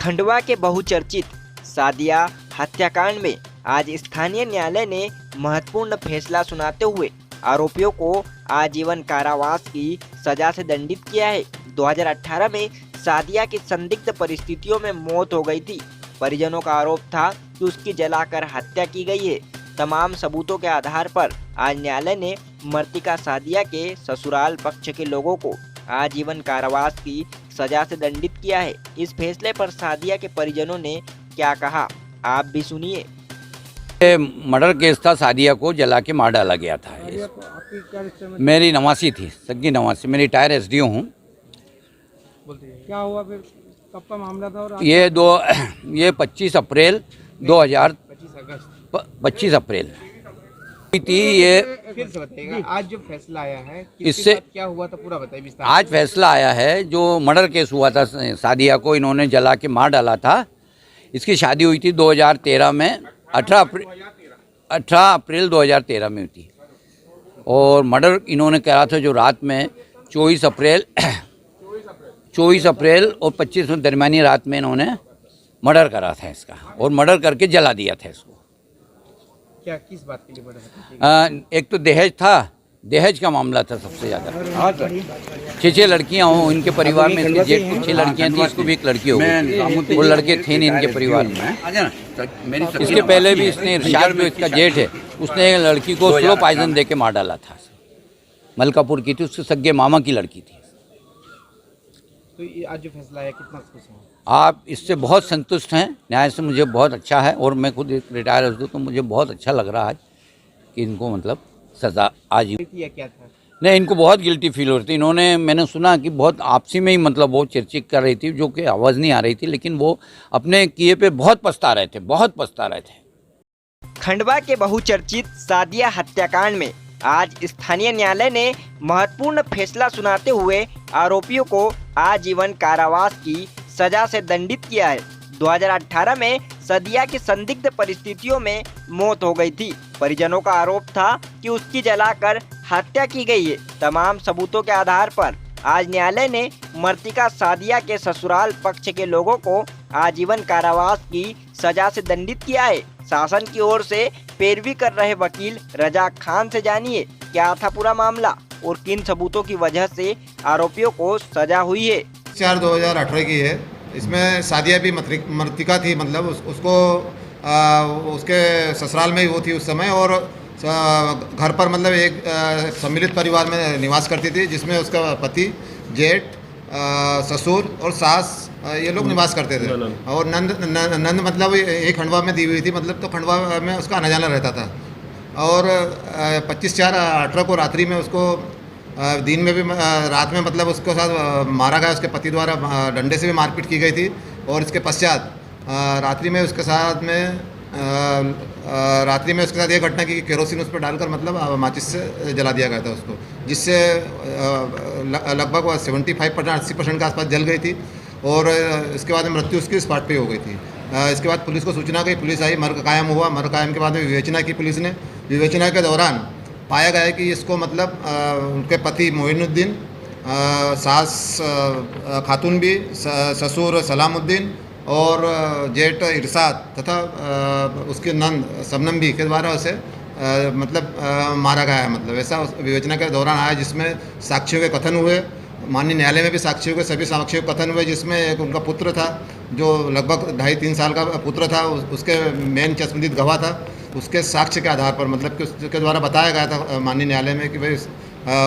खंडवा के बहुचर्चित सादिया हत्याकांड में आज स्थानीय न्यायालय ने महत्वपूर्ण फैसला सुनाते हुए आरोपियों को आजीवन कारावास की सजा से दंडित किया है। 2018 में सादिया की संदिग्ध परिस्थितियों में मौत हो गई थी। परिजनों का आरोप था कि उसकी जलाकर हत्या की गई है। तमाम सबूतों के आधार पर आज न्यायालय ने मृतका सादिया के ससुराल पक्ष के लोगों को आजीवन कारावास की सजा से दंडित किया है। इस फैसले पर सादिया के परिजनों ने क्या कहा, आप भी सुनिए। मर्डर केस था, सादिया को जला के मार डाला गया था। मेरी नवासी थी, सग्गी नवासी। मैं रिटायर एसडीओ हूँ। क्या हुआ फिर, कब का मामला था? और ये 25 अप्रैल 25 अप्रैल थी ये। फिर से बताइएगा, आज जो फैसला आया है इससे क्या हुआ था पूरा बताइए विस्तार। आज फैसला आया है, जो मर्डर केस हुआ था, सादिया को इन्होंने जला के मार डाला था। इसकी शादी हुई थी 2013 में, 18 अप्रैल 2013 में हुई थी। और मर्डर इन्होंने करा था जो रात में 24 अप्रैल और 25 में दरमियानी रात में इन्होंने मर्डर करा था इसका, और मर्डर करके जला दिया था इसको। क्या किस बात के लिए मर्डर? एक तो दहेज था, दहेज का मामला था सबसे ज़्यादा। 6 लड़कियां हों इनके परिवार में, इसके जेठ को 6 लड़कियां थी, इसको भी एक लड़की हो गई। वो लड़के थे नहीं इनके परिवार में। इसके पहले भी इसने इरशाद, जो इसका जेठ है, उसने एक लड़की को स्लो पॉइजन दे के मार डाला था। मलकापुर की थी, उसके सगे मामा की लड़की थी। तो ये आज जो फैसला आया, कितना खुश हैं आप इससे? बहुत संतुष्ट हैं न्याय से, मुझे बहुत अच्छा है। और मैं खुद एक रिटायर हूँ, तो मुझे बहुत अच्छा लग रहा है कि इनको मतलब सज़ा आज क्या था? नहीं, इनको बहुत गिल्टी फील हो रही थी। इन्होंने, मैंने सुना कि बहुत आपसी में ही मतलब वो चिरचिक कर रही थी, जो कि आवाज़ नहीं आ रही थी, लेकिन वो अपने किए पे बहुत पछता रहे थे, बहुत पछता रहे थे। खंडवा के बहुचर्चित सादिया हत्याकांड में आज स्थानीय न्यायालय ने महत्वपूर्ण फैसला सुनाते हुए आरोपियों को आजीवन कारावास की सजा से दंडित किया है। 2018 में सादिया की संदिग्ध परिस्थितियों में मौत हो गई थी। परिजनों का आरोप था कि उसकी जलाकर हत्या की गई है। तमाम सबूतों के आधार पर आज न्यायालय ने मृतका सादिया के ससुराल पक्ष के लोगों को आजीवन कारावास की सजा से दंडित किया है। शासन की ओर से पैरवी कर रहे वकील रजाक खान से जानिए क्या था पूरा मामला और किन सबूतों की वजह से आरोपियों को सजा हुई है। 4/2018 की है। इसमें सादिया भी मृतिका थी, मतलब उसको उसके ससुराल में ही वो थी उस समय, और घर पर मतलब एक सम्मिलित परिवार में निवास करती थी, जिसमें उसका पति, जेठ, ससुर और सास, ये लोग निवास करते थे। और नंद मतलब एक खंडवा में दी हुई थी, मतलब तो खंडवा में उसका आना जाना रहता था। और 25/4/18 को रात्रि में उसको दिन में भी, रात में मतलब उसके साथ मारा गया, उसके पति द्वारा डंडे से भी मारपीट की गई थी। और इसके पश्चात रात्रि में उसके साथ ये घटना की केरोसिन उस पर डालकर मतलब माचिस से जला दिया गया था उसको, जिससे लगभग 75% 80% के आसपास जल गई थी। और इसके बाद मृत्यु उसकी स्पॉट पे हो गई थी। इसके बाद पुलिस को सूचना गई, पुलिस आई, मर्ग कायम हुआ। मर्ग कायम के बाद में विवेचना की पुलिस ने। विवेचना के दौरान पाया गया है कि इसको मतलब उनके पति मोइनुद्दीन, सास खातून भी, ससुर सलामुद्दीन और जेठ इरशाद तथा उसके नंद शबनम भी के द्वारा उसे मतलब मारा गया है। मतलब ऐसा विवेचना के दौरान आया, जिसमें साक्षियों के कथन हुए। माननीय न्यायालय में भी साक्षियों के सभी साक्षियों के कथन हुए, जिसमें एक उनका पुत्र था जो लगभग 2.5-3 साल का पुत्र था, उसके मेन चश्मदीद गवाह था। उसके साक्ष्य के आधार पर मतलब कि उसके द्वारा बताया गया था माननीय न्यायालय में कि भाई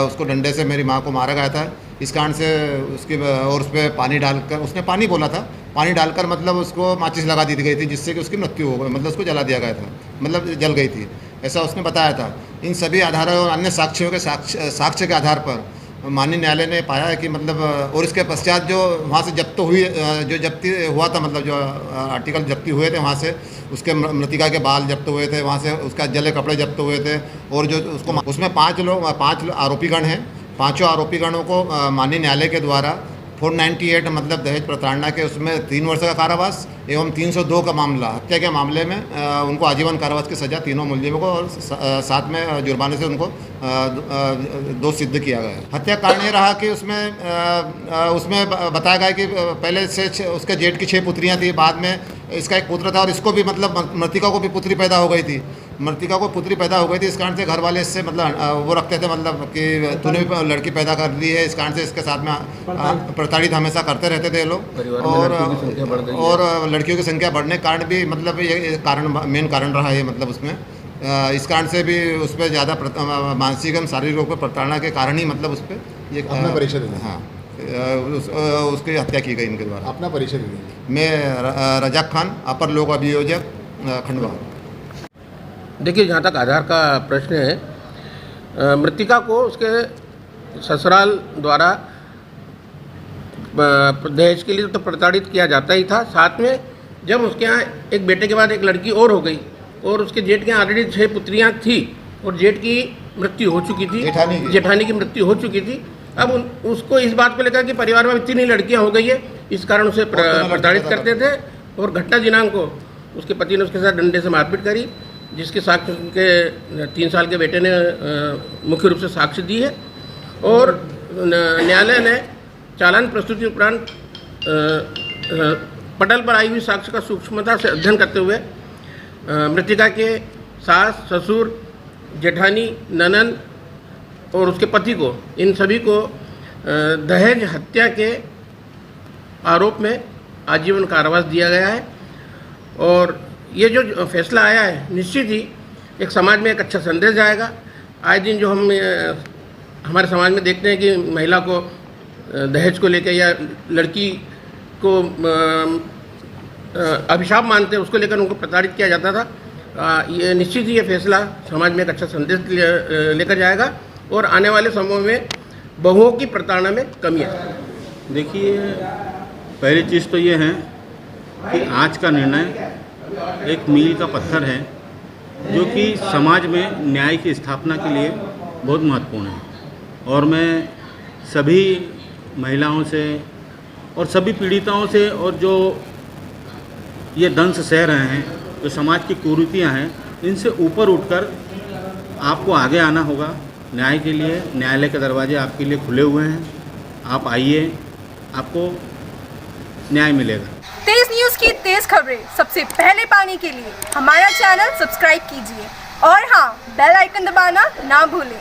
उसको डंडे से मेरी माँ को मारा गया था। इस कारण से उसकी, और उस पर पानी डालकर, उसने पानी बोला था, पानी डालकर मतलब उसको माचिस लगा दी गई थी, जिससे कि उसकी मृत्यु हो गई, मतलब उसको जला दिया गया था, मतलब जल गई थी, ऐसा उसने बताया था। इन सभी आधारों और अन्य साक्ष्यों के साक्ष्य के आधार पर माननीय न्यायालय ने पाया है कि मतलब, और इसके पश्चात जो वहाँ से जब्त हुई, जो जब्ती हुआ था, मतलब जो आर्टिकल जब्ती हुए थे वहाँ से, उसके मृतिका के बाल जब्त हुए थे, वहाँ से उसका जले कपड़े जब्त हुए थे। और जो उसमें 5 आरोपीगण हैं, 5 आरोपीगणों को माननीय न्यायालय के द्वारा 498 मतलब दहेज प्रताड़ना के उसमें 3 वर्ष का कारावास एवं 302 का मामला हत्या के मामले में उनको आजीवन कारावास की सज़ा तीनों मुलजिमों को और साथ में जुर्माने से उनको दोष सिद्ध किया गया। हत्या कारण ये रहा कि उसमें बताया गया कि पहले से उसके जेठ की 6 पुत्रियां थी, बाद में इसका एक पुत्र था और इसको भी मतलब मृतिका को भी पुत्री पैदा हो गई थी। मृतिका को पुत्री पैदा हो गई थी, इस कारण से घर वाले इससे मतलब वो रखते थे मतलब कि तूने भी लड़की पैदा कर ली है, इस कारण से इसके साथ में प्रताड़ित हमेशा करते रहते थे ये लोग। और लड़कियों की संख्या बढ़ने के कारण भी मतलब ये कारण मेन कारण रहा है मतलब उसमें इस कारण से भी उस पर ज़्यादा मानसिक एवं शारीरिक रूप से प्रताड़ना के कारण ही मतलब उस पर ये अपना परिचय दें। हाँ, उसकी हत्या की गई इनके द्वारा। अपना परिचय दें। मैं रजाक खान, अपर लोक अभियोजक खंडवा। देखिए, जहाँ तक आधार का प्रश्न है, मृतिका को उसके ससुराल द्वारा दहेज के लिए तो प्रताड़ित किया जाता ही था। साथ में जब उसके यहाँ एक बेटे के बाद एक लड़की और हो गई और उसके जेठ के यहाँ ऑलरेडी 6 पुत्रियाँ थी और जेठ की मृत्यु हो चुकी थी, जेठानी की मृत्यु हो चुकी थी। अब उसको इस बात को लेकर कि परिवार में इतनी लड़कियाँ हो गई है, इस कारण उसे प्रताड़ित करते थे। और घटना दिनांक को उसके पति ने उसके साथ डंडे से मारपीट करी, जिसके साक्ष्य उनके 3 साल के बेटे ने मुख्य रूप से साक्ष्य दी है। और न्यायालय ने चालान प्रस्तुति उपरांत पटल पर आई हुई साक्ष्य का सूक्ष्मता से अध्ययन करते हुए मृतिका के सास, ससुर, जेठानी, ननद और उसके पति को, इन सभी को दहेज हत्या के आरोप में आजीवन कारावास दिया गया है। और ये जो फैसला आया है, निश्चित ही एक समाज में एक अच्छा संदेश जाएगा। आए दिन जो हम हमारे समाज में देखते हैं कि महिला को दहेज को लेकर या लड़की को अभिशाप मानते हैं, उसको लेकर उनको प्रताड़ित किया जाता था। ये निश्चित ही ये फैसला समाज में एक अच्छा संदेश लेकर जाएगा और आने वाले समय में बहुओं की प्रताड़ना में कमी है। देखिए, पहली चीज़ तो ये है कि आज का निर्णय एक मील का पत्थर है जो कि समाज में न्याय की स्थापना के लिए बहुत महत्वपूर्ण है। और मैं सभी महिलाओं से और सभी पीड़िताओं से और जो ये दंश सह रहे हैं, जो समाज की कुरीतियाँ हैं, इनसे ऊपर उठकर आपको आगे आना होगा न्याय के लिए। न्यायालय के दरवाजे आपके लिए खुले हुए हैं, आप आइए, आपको न्याय मिलेगा। तेज न्यूज़ की तेज खबरें सबसे पहले पाने के लिए हमारा चैनल सब्सक्राइब कीजिए और हाँ, बेल आइकन दबाना ना भूलें।